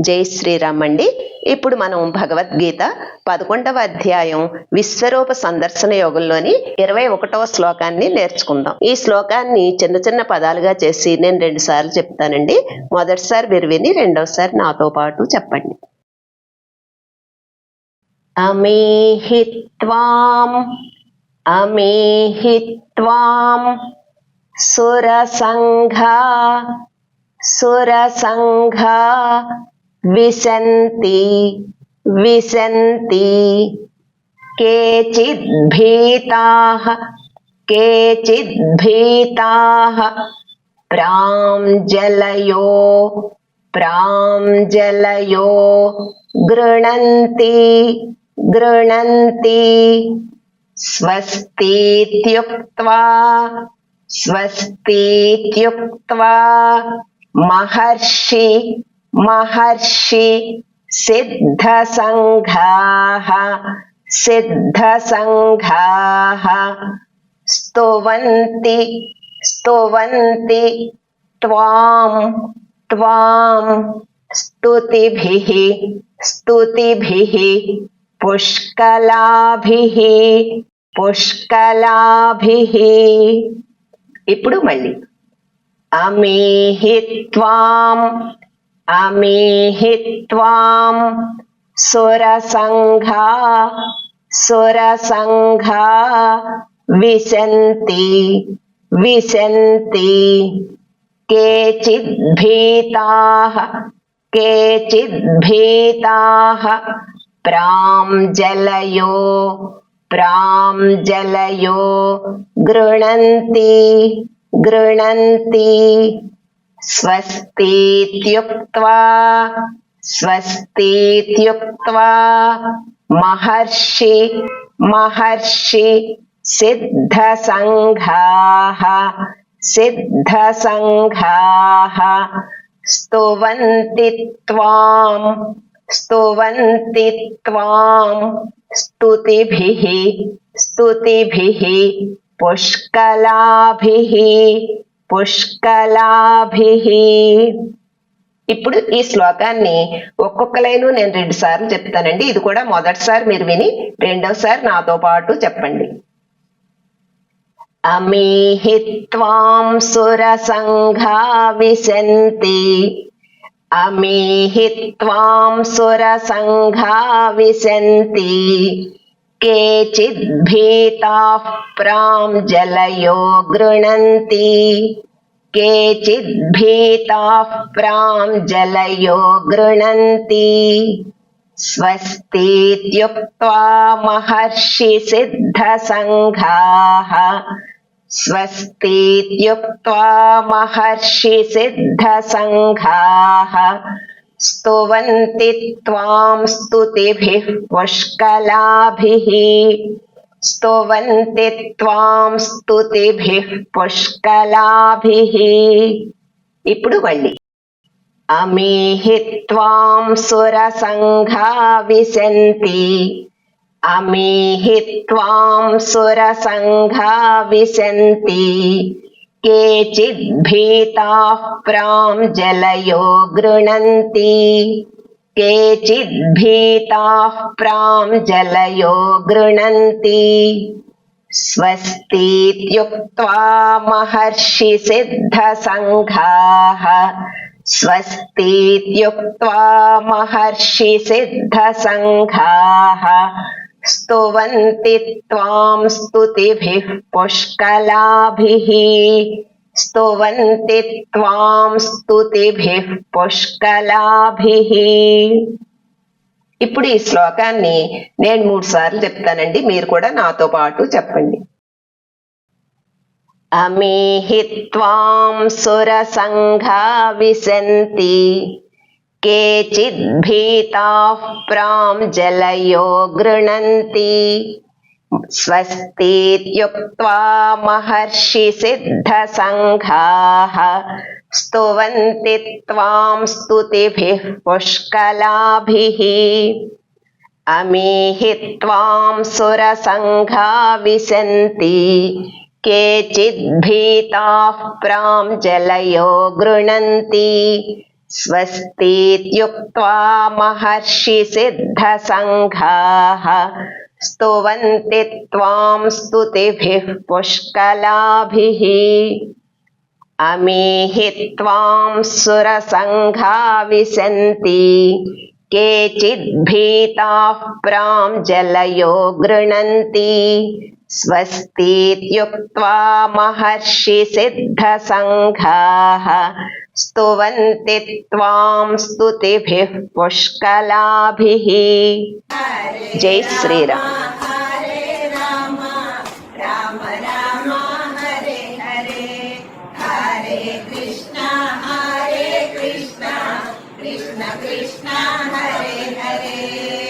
జై శ్రీరామ్ అండి. ఇప్పుడు మనం భగవద్గీత 11వ అధ్యాయం విశ్వరూప సందర్శన యోగంలోని 21వ శ్లోకాన్ని నేర్చుకుందాం. ఈ శ్లోకాన్ని చిన్న చిన్న పదాలుగా చేసి నేను 2 సార్లు చెప్తానండి. మొదటిసారి మీరు విని రెండవసారి నాతో పాటు చెప్పండి. అమేహిత్వాం అమేహిత్వాం సురసంఘా సురసంఘా విశంతి విశంతి కేచిద్భీతాః కేచిద్భీతాః ప్రాంజలయో ప్రాంజలయో గృణంతి గృణంతి స్వస్తిత్యుక్త్వా స్వస్తిత్యుక్త్వా మహర్షి మహర్షి సిద్ధసంఘాః సిద్ధసంఘాః స్తువంతి స్తువంతి త్వాం త్వాం స్తుతిభిః స్తుతిభిః పుష్కలాభిః పుష్కలాభిః. ఇప్పుడు మళ్ళీ అమేహిత్వాం అమేహిత్వాం సురసంఘా సురసంఘా విశంతి విశంతి కేచిద్భీతాః కేచిద్భీతాః ప్రాంజలయో ప్రాంజలయో గృణంతి గృణంతి స్వస్తిత్యుక్త్వా స్వస్తిత్యుక్త్వా మహర్షి మహర్షి సిద్ధసంఘాః సిద్ధసంఘాః స్తువంతి త్వాం స్తువంతి త్వాం స్తుతిభిః స్తుతిభిః పుష్కలాభిః పుష్కలాభిః. ఇప్పుడు ఈ శ్లోకాన్ని ఒక్కొక్క లైను నేను 2 సార్లు చెప్తానండి. ఇది కూడా మొదటిసారి మీరు విని రెండవసారి నాతో పాటు చెప్పండి. అమేహిత్వాం సురసంఘా విశంతి అమేహిత్వాం సురసంఘా విశంతి కేచిద్భీతాః ప్రాంజలయో గృణంతి కేచిద్భీతాః ప్రాంజలయో గృణంతి స్వస్తిత్యుక్త్వా మహర్షి సిద్ధసంఘాః స్వస్తిత్యుక్త్వా మహర్షి సిద్ధసంఘాః స్తువంతి త్వాం స్తుతిభిః పుష్కలాభిః స్తువంతి త్వాం స్తుతిభిః పుష్కలాభిః. ఇప్పుడు మళ్ళీ అమేహిత్వాం సురసంఘా విశంతి అమేహిత్వాం సురసంఘా విశంతి కేచిద్భీతాః ప్రాంజలయో గృణంతి కేచిద్భీతాః ప్రాంజలయో గృణంతి స్వస్తిత్యుక్త్వా మహర్షి సిద్ధసంఘాః స్వస్తిత్యుక్త్వా మహర్షి సిద్ధసంఘాః స్తువంతి త్వాం స్తుతిభిః పుష్కలాభిః స్తువంతి త్వాం స్తుతిభిః పుష్కలాభిః. ఇప్పుడు ఈ శ్లోకాన్ని నేను 3 సార్లు చెప్తానండి. మీరు కూడా నాతో పాటు చెప్పండి. అమేహిత్వాం సురసంఘా విశంతి కేచిద్భీతాః ప్రాంజలయో గృణంతి స్వస్తిత్యుక్త్వా మహర్షి సిద్ధసంఘాః స్తువంతి త్వాం స్తుతిభిః పుష్కలాభిః. అమేహిత్వాం సురసంఘా విశంతి కేచిద్భీతాః ప్రాంజలయో గృణంతి స్వస్తిత్యుక్త్వా మహర్షిసిద్ధసంఘాః స్తువంతి త్వాం స్తుతిభిః పుష్కలాభిః. అమీहि త్వాం సురసంఘా విశంతి కేచిద్భీతాః ప్రాంజలయో గృణంతి. స్వస్తిత్యుక్త్వా మహర్షిసిద్ధసంఘాః స్తువంతి త్వాం స్తుతిభిః పుష్కలాభిః. జై శ్రీరామ్. కృష్ణ కృష్ణ హరే హరే